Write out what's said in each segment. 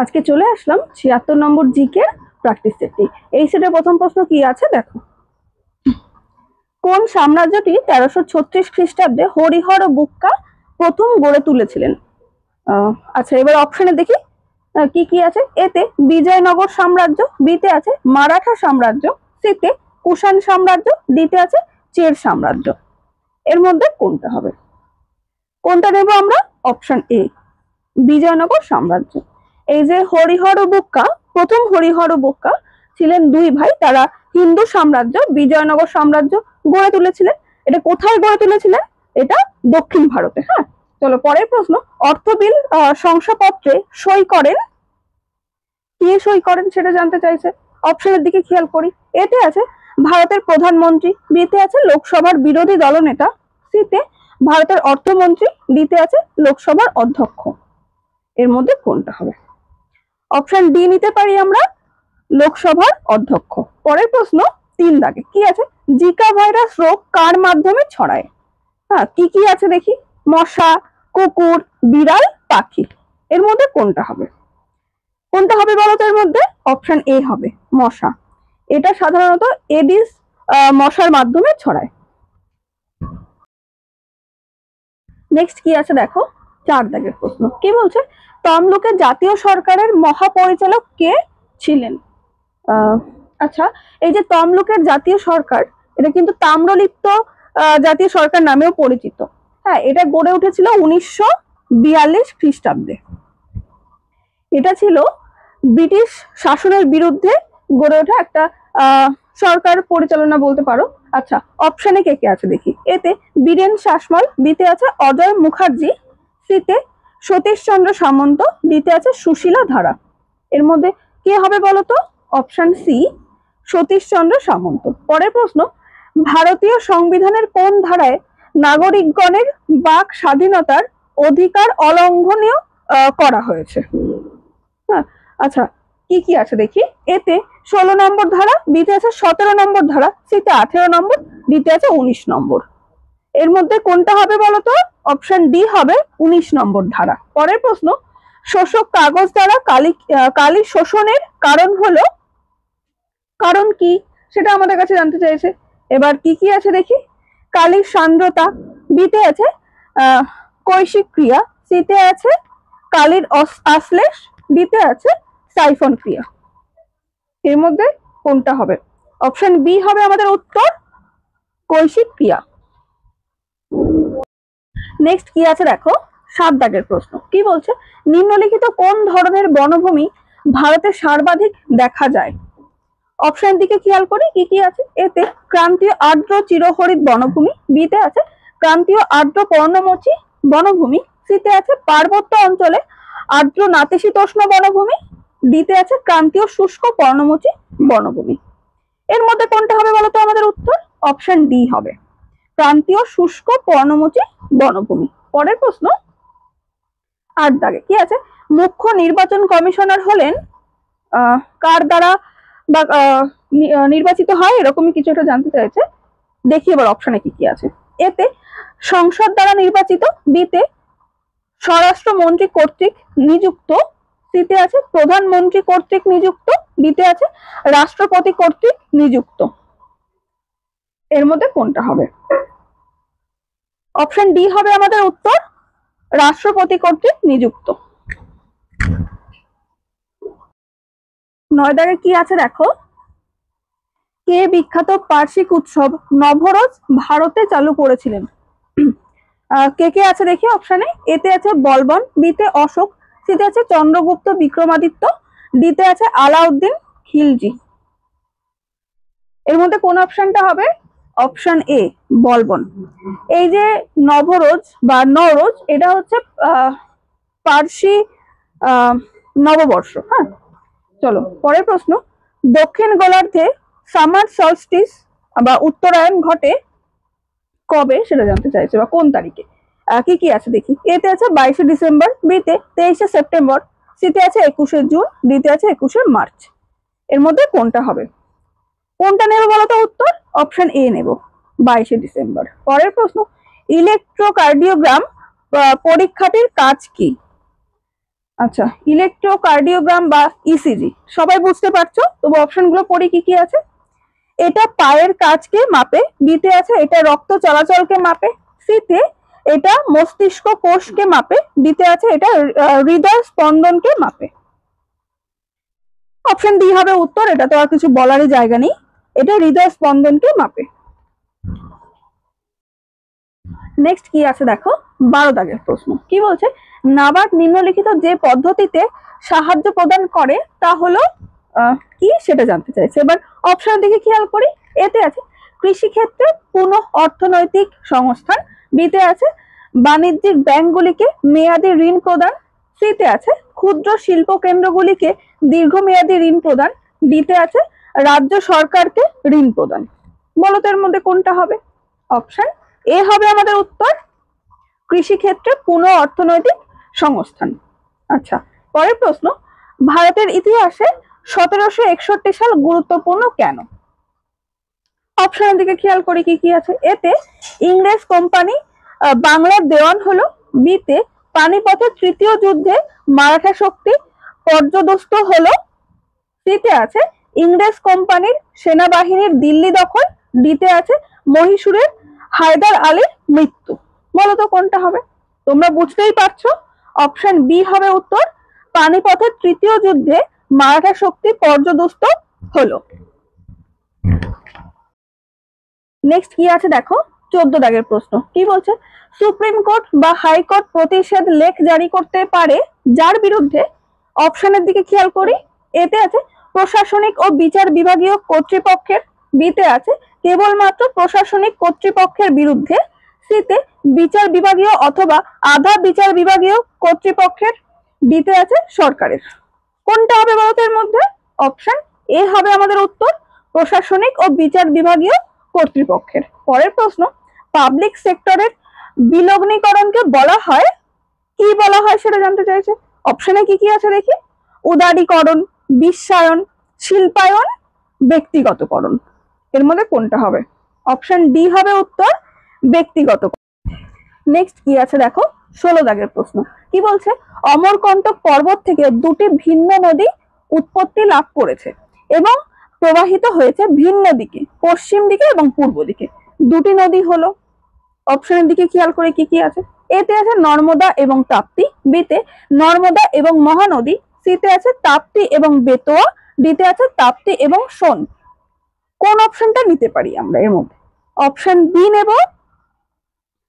আজকে চলে আসলাম ৭৬ নম্বর GK practice সেটটি। এই সেটের প্রথম প্রশ্ন কি আছে দেখো। কোন সাম্রাজ্যটি ১৩৩৬ খ্রিস্টাব্দে হরিহর বুক্কা প্রথম গড়ে তুলেছিলেন? আচ্ছা, এবার অপশনে দেখি কি কি আছে। এতে বিজয়নগর সাম্রাজ্য, বিতে আছে মারাঠা সাম্রাজ্য, সিতে কুষাণ সাম্রাজ্য, ডিতে আছে চের সাম্রাজ্য। এর মধ্যে কোনটা হবে? কোনটা নেব আমরা? অপশন এ, বিজয়নগর সাম্রাজ্য। এই যে হরিহর বুক্কা, প্রথম হরিহর বুক্কা ছিলেন দুই ভাই, তারা হিন্দু সাম্রাজ্য বিজয়নগর সাম্রাজ্য গড়ে তুলেছিলেন। এটা কোথায় গড়ে তুলেছিলেন? এটা দক্ষিণ ভারতে। হ্যাঁ, চলো পরের প্রশ্ন। অর্থবিল শংসাপত্রে সই করেন, কে সই করেন সেটা জানতে চাইছে। অপশনের দিকে খেয়াল করি। এতে আছে ভারতের প্রধানমন্ত্রী, বিতে আছে লোকসভার বিরোধী দলনেতা, সিতে ভারতের অর্থমন্ত্রী, ডিতে আছে লোকসভার অধ্যক্ষ। এর মধ্যে কোনটা হবে? অপশন ডি নিতে পারি আমরা, লোকসভার অধ্যক্ষ। পরের প্রশ্ন ৩ দাগে কি আছে। জিকা ভাইরাস রোগ কার মাধ্যমে ছড়ায়? হ্যাঁ, কি কি আছে দেখি। মশা, কুকুর, বিড়াল, পাখি। এর মধ্যে কোনটা হবে? কোনটা হবে বলতো এর মধ্যে? অপশন এ হবে, মশা। এটা সাধারণত এডিস মশার মাধ্যমে ছড়ায়। নেক্সট কি আছে দেখো, ৪ দাগের প্রশ্ন। কি বলছে? তমলুকের জাতীয় সরকারের মহাপরিচালক কে ছিলেন? আচ্ছা, এই যে তমলুকের জাতীয় সরকার, এটা কিন্তু তাম্রলিপ্ত জাতীয় সরকার নামেও পরিচিত। হ্যাঁ, এটা গড়ে উঠেছিল ১৯৪২ খ্রিস্টাব্দে। এটা ছিল ব্রিটিশ শাসনের বিরুদ্ধে গড়ে ওঠা একটা সরকার পরিচালনা বলতে পারো। আচ্ছা, অপশনে কে কে আছে দেখি। এতে বীরেন শাসমল, বিতে আছে অজয় মুখার্জি, সিতে সতীশচন্দ্র সামন্ত, ডিতে আছে সুশীলা ধারা। এর মধ্যে কে হবে বলতো? অপশন সি, সতীশচন্দ্র সামন্ত। পরের প্রশ্ন। ভারতীয় সংবিধানের কোন ধারায় নাগরিকগণের বাক স্বাধীনতার অধিকার অলঙ্ঘনীয় করা হয়েছে? হ্যাঁ, আচ্ছা, কি কি আছে দেখি। এতে ১৬ নম্বর ধারা, বিতে আছে ১৭ নম্বর ধারা, সিতে ১৮ নম্বর, ডিতে আছে ১৯ নম্বর। এর মধ্যে কোনটা হবে বলতো? অপশন ডি হবে ১৯ নম্বর ধারা। পরের প্রশ্ন। শোষক কাগজ দ্বারা কালি শোষণের কারণ হলো, কারণ কি সেটা আমাদের কাছে জানতে চাইছে। এবার কি কি আছে দেখি। কালির সান্দ্রতা, বিতে আছে কৈশিক ক্রিয়া, সিতে আছে কালির আশ্লেষ, ডিতে আছে সাইফন ক্রিয়া। এর মধ্যে কোনটা হবে? অপশন বি হবে আমাদের উত্তর, কৈশিক ক্রিয়া। নেক্সট কি আছে দেখো, ৭ দাগের প্রশ্ন। কি বলছে? নিম্নলিখিত কোন ধরনের বনভূমি ভারতে সর্বাধিক দেখা যায়? অপশন দিকে খেয়াল করি কি কি আছে। এতে ক্রান্তীয় আর্দ্র চিরহরিৎ বনভূমি, বিতে আছে ক্রান্তীয় আর্দ্র পর্ণমোচী বনভূমি, সিতে আছে পার্বত্য অঞ্চলে আর্দ্র নাতিশীতোষ্ণ বনভূমি, ডিতে আছে ক্রান্তীয় শুষ্ক পর্ণমোচী বনভূমি। এর মধ্যে কোনটা হবে বলতো আমাদের উত্তর? অপশন ডি হবে, ক্রান্তীয় শুষ্ক পর্ণমোচী বনভূমি। পরের প্রশ্ন ৮ দাগে কি আছে। মুখ্য নির্বাচন কমিশনার হলেন কার দ্বারা বা নির্বাচিত হয়, এরকমই কিছু একটা জানতে চাইছে। দেখি এবার অপশনে কি কি আছে। এতে সংসদ দ্বারা নির্বাচিত, বিতে স্বরাষ্ট্রমন্ত্রী কর্তৃক নিযুক্ত, সিতে আছে প্রধানমন্ত্রী কর্তৃক নিযুক্ত, ডিতে আছে রাষ্ট্রপতি কর্তৃক নিযুক্ত। এর মধ্যে কোনটা হবে? অপশন ডি হবে আমাদের উত্তর, রাষ্ট্রপতি কর্তৃক নিযুক্ত। ৯ দাগে কি আছে দেখো। কে বিখ্যাত বার্ষিক উৎসব নবরোজ ভারতে চালু করেছিলেন? কে কে আছে দেখি অপশনে। এতে আছে বলবন, বিতে অশোক, সিতে আছে চন্দ্রগুপ্ত বিক্রমাদিত্য, ডিতে আছে আলাউদ্দিন খিলজি। এর মধ্যে কোন অপশনটা হবে? Option A, Balban. এই যে নবরোজ বা নওরোজ, এটা হচ্ছে পার্সি নববর্ষ। হ্যাঁ, চলো পরের প্রশ্ন। দক্ষিণ গোলার্ধে সামার সলস্টিস বা উত্তরায়ণ ঘটে কবে সেটা জানতে চাইছে, বা কোন তারিখে। কি কি আছে দেখি। এতে আছে ২২শে ডিসেম্বর, বিতে ২৩শে সেপ্টেম্বর, সিতে আছে ২১শে জুন, ডিতে আছে ২১শে মার্চ। এর মধ্যে কোনটা হবে? কোনটা নেব বলতো উত্তর? অপশন এ নেব, ২২শে ডিসেম্বর। পরের প্রশ্ন। ইলেকট্রোকার্ডিওগ্রাম পরীক্ষাটির কাজ কি? আচ্ছা, ইলেকট্রোকার্ডিওগ্রাম বা ইসিজি সবাই বুঝতে পারছো, তবু অপশনগুলো পড়ি কি কি আছে। এটা পায়ের কাজকে মাপে, বিতে আছে এটা রক্ত চলাচলকে মাপে, সিতে এটা মস্তিষ্ক কোষকে মাপে, ডিতে আছে এটা হৃদয় স্পন্দনকে মাপে। অপশন ডি হবে উত্তর, এটা তো আর কিছু বলারই জায়গা নেই, এটা হৃদয় স্পন্দনকে মাপে। নেক্সট কি আছে দেখো, 12 দাগের প্রশ্ন কি বলছে, নাবার্ড নিম্নলিখিত যে পদ্ধতিতে সাহায্য প্রদান করে তা হলো কি সেটা জানতে চাইছে। এবার অপশন দিকে খেয়াল করি, এতে আছে কৃষিক্ষেত্রে পুনঃ অর্থনৈতিক সংস্থান, বিতে আছে বাণিজ্যিক ব্যাংকগুলিকে মেয়াদী ঋণ প্রদান, সিতে আছে ক্ষুদ্র শিল্প কেন্দ্রগুলিকে দীর্ঘমেয়াদী ঋণ প্রদান, ডিতে আছে রাজ্য সরকারকে ঋণ প্রদান। বলো তো এর মধ্যে কোনটা হবে। অপশন এ হবে আমাদের উত্তর, কৃষিক্ষেত্রে পুনঃ অর্থনৈতিক সংস্থান। আচ্ছা, পরের প্রশ্ন, ভারতের ইতিহাসে 1761 সাল গুরুত্বপূর্ণ কেন। অপশনের দিকে খেয়াল করি কি কি আছে। এতে ইংরেজ কোম্পানি বাংলার দেওয়ান হলো, বিতে পানিপথের তৃতীয় যুদ্ধে মারাঠা শক্তি পর্যদস্ত হলো, সিতে আছে ইংরেজ কোম্পানির সেনাবাহিনীর দিল্লি দখল, ডিতে আছে মহীশূরের হায়দার আলীর মৃত্যু। বলতো কোনটা হবে। তোমরা বুঝতেই পারছো, অপশন বি হবে উত্তর, পানিপথের তৃতীয় যুদ্ধে মারাঠা শক্তি পর্যদস্ত হলো। নেক্সট কি আছে দেখো, 14 দাগের প্রশ্ন কি বলছে, সুপ্রিম কোর্ট বা হাইকোর্ট প্রতিষেধ লেখ জারি করতে পারে যার বিরুদ্ধে। অপশনের দিকে খেয়াল করি, এতে আছে প্রশাসনিক ও বিচার বিভাগীয় কর্তৃপক্ষের, বিতে আছে কেবলমাত্র প্রশাসনিক কর্তৃপক্ষের বিরুদ্ধে, সিতে বিচার বিভাগীয় অথবা আধা বিচার বিভাগীয় কর্তৃপক্ষের, ডিতে আছে সরকারের। কোনটা হবে ভারতের মধ্যে। অপশন এ হবে আমাদের উত্তর, প্রশাসনিক ও বিচার বিভাগীয় কর্তৃপক্ষের। পরের প্রশ্ন, পাবলিক সেক্টরের বিলগ্নীকরণকে বলা হয় কি বলা হয় সেটা জানতে চাইছে। অপশনে কি কি আছে দেখি, উদারীকরণ, বিশ্বায়ন, শিল্পায়ন, ব্যক্তিগতকরণ। এর মধ্যে কোনটা হবে। অপশন ডি হবে উত্তর, ব্যক্তিগত। নেক্সট কি আছে দেখো, 16 দাগের প্রশ্ন কি বলছে, অমরকন্তক পর্বত থেকে দুটি ভিন্ন নদী উৎপত্তি লাভ করেছে এবং প্রবাহিত হয়েছে ভিন্ন দিকে, পশ্চিম দিকে এবং পূর্ব দিকে। দুটি নদী হলো। অপশনের দিকে খেয়াল করে কি কি আছে। এতে আছে নর্মদা এবং তাপ্তি, বিতে নর্মদা এবং মহানদী, সিতে আছে তাপ্তি এবং বেতোয়া, ডিতে আছে তাপ্তি এবং সোন। কোন অপশনটা নিতে পারি আমরা এর মধ্যে। অপশন বি নেব,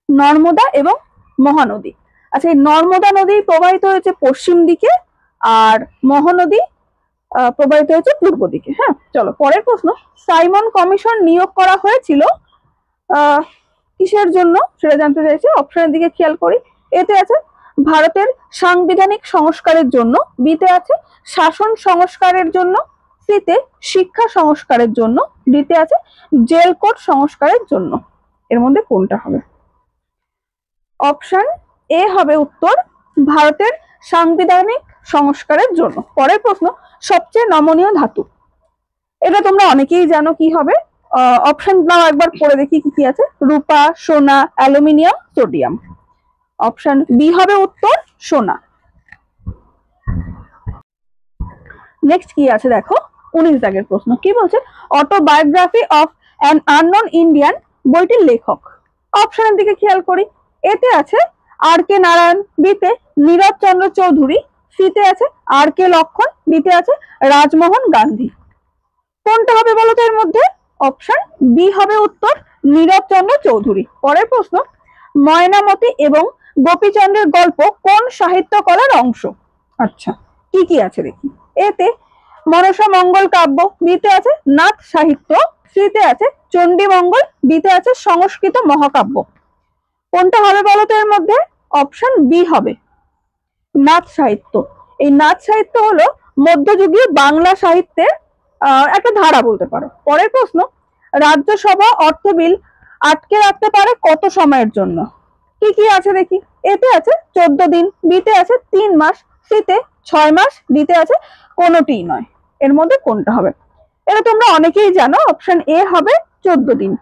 নর্মদা এবং মহানদী। আচ্ছা, এই নর্মদা নদী প্রবাহিত হয়েছে পশ্চিম দিকে আর মহানদী প্রবাহিত হয়েছে পূর্ব দিকে। হ্যাঁ, চলো পরের প্রশ্ন, সাইমন কমিশন নিয়োগ করা হয়েছিল কিসের জন্য সেটা জানতে চাইছে। অপশনের দিকে খেয়াল করি, এতে আছে ভারতের সাংবিধানিক সংস্কারের জন্য, বিতে আছে শাসন সংস্কারের জন্য, সিতে শিক্ষা সংস্কারের জন্য, ডিতে আছে জেল কোড সংস্কারের জন্য। এর মধ্যে কোনটা হবে। অপশন এ হবে উত্তর, ভারতের সাংবিধানিক সংস্কারের জন্য। পরের প্রশ্ন, সবচেয়ে নমনীয় ধাতু। এটা তোমরা অনেকেই জানো কি হবে। অপশন নাও একবার পড়ে দেখি কি কি আছে। রূপা, সোনা, অ্যালুমিনিয়াম, সোডিয়াম। অপশন বি হবে উত্তর, সোনা। নেক্সট কি আছে দেখো, 19 দাগের প্রশ্ন কি বলছে, autobiography of an unknown Indian বইটির লেখক। অপশনের দিকে খেয়াল করি, এতে আছে আর কে নারায়ণ, বিতে নীরজ চন্দ্র চৌধুরী, সিতে আছে আর কে লক্ষণ, ডিতে আছে রাজমোহন গান্ধী। কোনটা হবে বলো তো এর মধ্যে। অপশন বি হবে উত্তর, নীরজ চন্দ্র চৌধুরী। পরের প্রশ্ন, ময়নামতি এবং গোপীচন্দ্রের গল্প কোন সাহিত্য কলার অংশ। আচ্ছা, কি কি আছে দেখি। এতে মনসা মঙ্গল কাব্য, বিতে আছে নাথ সাহিত্য, সিতে আছে চণ্ডী মঙ্গল, ডিতে আছে সংস্কৃত মহাকাব্য। কোনটা হবে বলো তো এর মধ্যে। অপশন বি হবে, নাথ সাহিত্য। এই নাথ সাহিত্য হলো মধ্যযুগীয় বাংলা সাহিত্যের একটা ধারা বলতে পারো। পরের প্রশ্ন, রাজ্যসভা অর্থ বিল আটকে রাখতে পারে কত সময়ের জন্য। কি কি আছে দেখি। এতে আছে 14 দিন, বিতে আছে 3 মাস, সিতে 6 মাস, ডিতে আছে কোনোটিই নয়। এর মধ্যে কোনটা হবে। এটা তোমরা অনেকেই জানো, অপশন এ হবে 14 দিন।